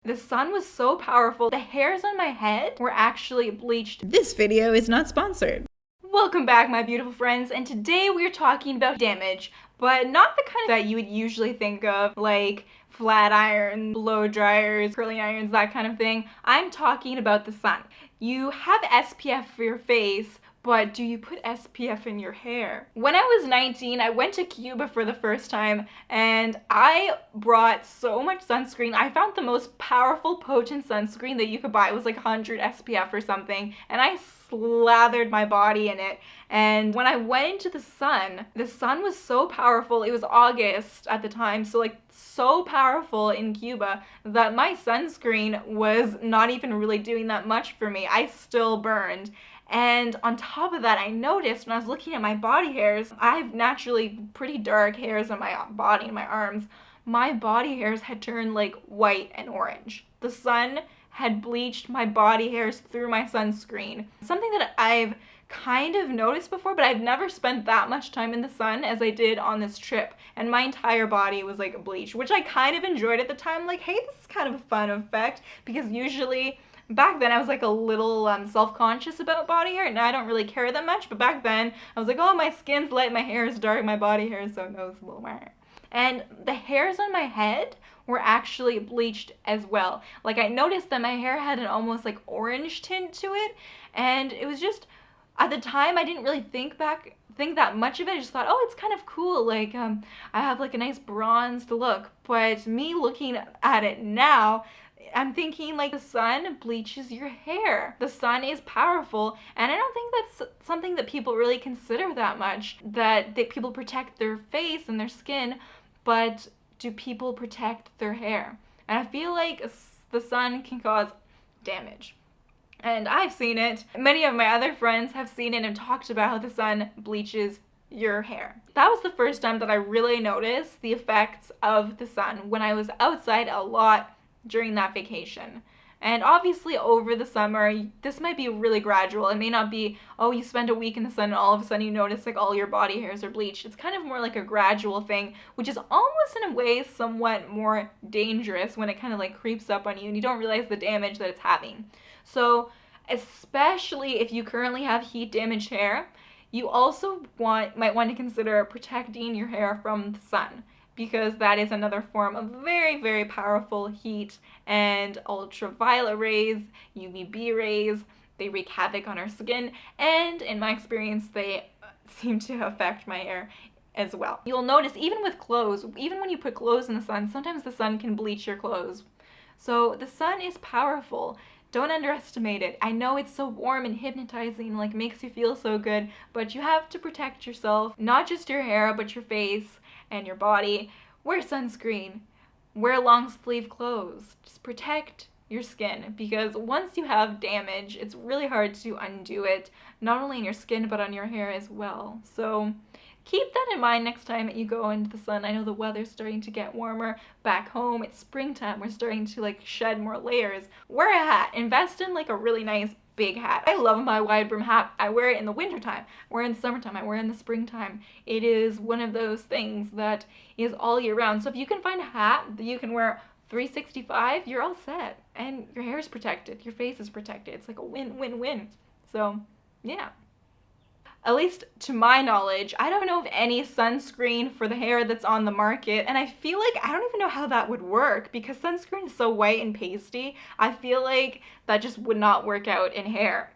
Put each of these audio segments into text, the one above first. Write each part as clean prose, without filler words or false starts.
The sun was so powerful, the hairs on my head were actually bleached. This video is not sponsored. Welcome back, my beautiful friends, and today we're talking about damage, but not the kind that you would usually think of, like flat iron, blow dryers, curling irons, that kind of thing. I'm talking about the sun. You have SPF for your face, but do you put SPF in your hair? When I was 19, I went to Cuba for the first time and I brought so much sunscreen. I found the most powerful, potent sunscreen that you could buy. It was like 100 SPF or something, and I slathered my body in it. And when I went into the sun was so powerful. It was August at the time, so so powerful in Cuba that my sunscreen was not even really doing that much for me. I still burned. And on top of that, I noticed when I was looking at my body hairs, I have naturally pretty dark hairs on my body and my arms. My body hairs had turned like white and orange. The sun had bleached my body hairs through my sunscreen. Something that I've kind of noticed before, but I've never spent that much time in the sun as I did on this trip. And my entire body was like bleached, which I kind of enjoyed at the time. Like, hey, this is kind of a fun effect, because usually back then I was like a little self-conscious about body hair, and I don't really care that much, but back then I was like, oh, my skin's light, my hair is dark, my body hair is so noticeable. And the hairs on my head were actually bleached as well. Like, I noticed that my hair had an almost like orange tint to it, and it was just, at the time I didn't really think that much of it. I just thought, oh, it's kind of cool, like I have like a nice bronzed look. But me looking at it now, I'm thinking like the sun bleaches your hair. The sun is powerful, and I don't think that's something that people really consider that much, that people protect their face and their skin, but do people protect their hair? And I feel like the sun can cause damage. And I've seen it. Many of my other friends have seen it and talked about how the sun bleaches your hair. That was the first time that I really noticed the effects of the sun, when I was outside a lot during that vacation. And obviously over the summer, this might be really gradual. It may not be, oh, you spend a week in the sun and all of a sudden you notice like all your body hairs are bleached. It's kind of more like a gradual thing, which is almost in a way somewhat more dangerous when it kind of like creeps up on you and you don't realize the damage that it's having. So especially if you currently have heat damaged hair, you also might want to consider protecting your hair from the sun, because that is another form of very, very powerful heat and ultraviolet rays, UVB rays. They wreak havoc on our skin, and in my experience, they seem to affect my hair as well. You'll notice even with clothes, even when you put clothes in the sun, sometimes the sun can bleach your clothes. So the sun is powerful. Don't underestimate it. I know it's so warm and hypnotizing, like makes you feel so good, but you have to protect yourself, not just your hair, but your face and your body. Wear sunscreen, wear long sleeve clothes, just protect your skin, because once you have damage, it's really hard to undo it, not only in your skin, but on your hair as well. So keep that in mind next time you go into the sun. I know the weather's starting to get warmer. Back home, it's springtime. We're starting to like shed more layers. Wear a hat. Invest in like a really nice big hat. I love my wide brim hat. I wear it in the wintertime. I wear it in the summertime. I wear it in the springtime. It is one of those things that is all year round. So if you can find a hat that you can wear 365, you're all set. And your hair is protected. Your face is protected. It's like a win-win-win. So yeah. At least to my knowledge, I don't know of any sunscreen for the hair that's on the market, and I feel like I don't even know how that would work, because sunscreen is so white and pasty. I feel like that just would not work out in hair.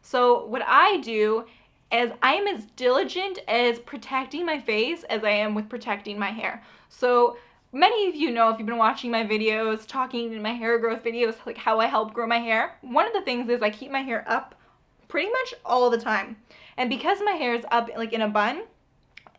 So what I do is I am as diligent as protecting my face as I am with protecting my hair. So many of you know, if you've been watching my videos, talking in my hair growth videos, like how I help grow my hair, one of the things is I keep my hair up pretty much all the time. And because my hair is up like in a bun,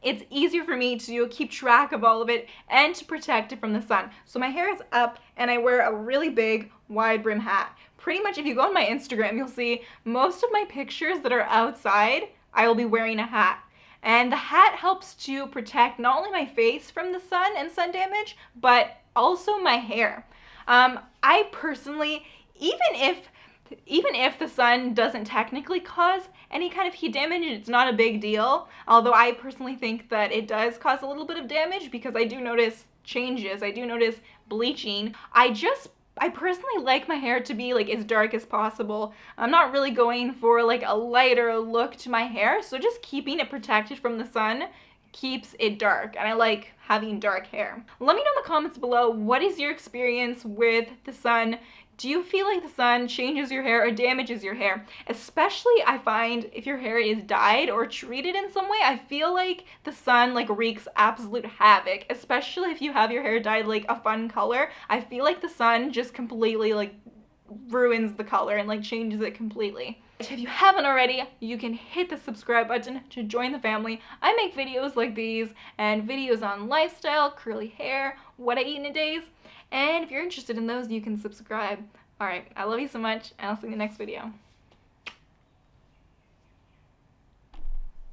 it's easier for me to keep track of all of it and to protect it from the sun. So my hair is up and I wear a really big wide brim hat. Pretty much if you go on my Instagram, you'll see most of my pictures that are outside, I will be wearing a hat. And the hat helps to protect not only my face from the sun and sun damage, but also my hair. I personally, even if the sun doesn't technically cause any kind of heat damage, it's not a big deal. Although I personally think that it does cause a little bit of damage, because I do notice changes. I do notice bleaching. I just I personally like my hair to be like as dark as possible. I'm not really going for like a lighter look to my hair, so just keeping it protected from the sun keeps it dark, and I like having dark hair. Let me know in the comments below, what is your experience with the sun? Do you feel like the sun changes your hair or damages your hair? Especially I find if your hair is dyed or treated in some way, I feel like the sun like wreaks absolute havoc, especially if you have your hair dyed like a fun color. I feel like the sun just completely like ruins the color and like changes it completely. If you haven't already, you can hit the subscribe button to join the family. I make videos like these and videos on lifestyle, curly hair, what I eat in a day. And if you're interested in those, you can subscribe. Alright, I love you so much, and I'll see you in the next video.